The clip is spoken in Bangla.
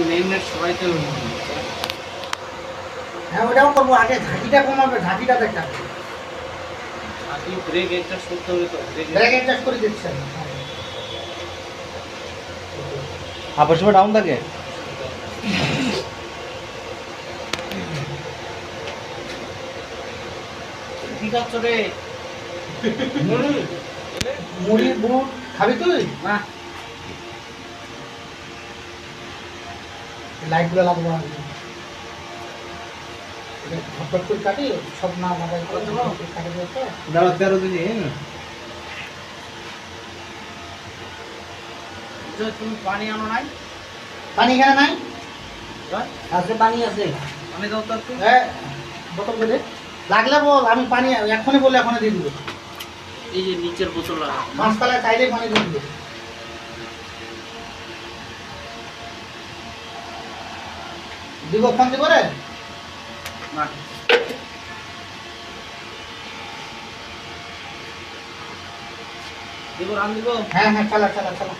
নেট সবাই তো হ্যাঁ ওটাও করবো, আগে ঝাঁকিটা কমাবে, ঝাঁকিটা দেখা আপনি ব্রেক অ্যাডজাস্ট করতে হবে তো ব্রেক অ্যাডজাস্ট করে দিচ্ছি আমি। আপার সময় ডাউন থাকে। ঠিক আছে রে মুড়ি বুট খাবি তুই? না লাইটগুলো লাগবো আমি ঝটপট করে কাটি, সব না মাথায় করে ঝটপট করে কাটি দিয়ে তো। দাঁড়া 13 দিন। তুমি পানি আনো নাই? পানি এখানে নাই? হ্যাঁ? আছে, পানি আছে। পানি দাও তো একটু। বোতল দিলে লাগলে বল, আমি পানি এখনই বলে এখনই দিয়ে দিব। এই যে নিচের বোতল লাগা। পাঁচতলায় চাইলে পানি দিয়ে দিব। দিব, ফোন দিব রে। না দিব, রান দিব। হ্যাঁ হ্যাঁ, চালা চালা চালা।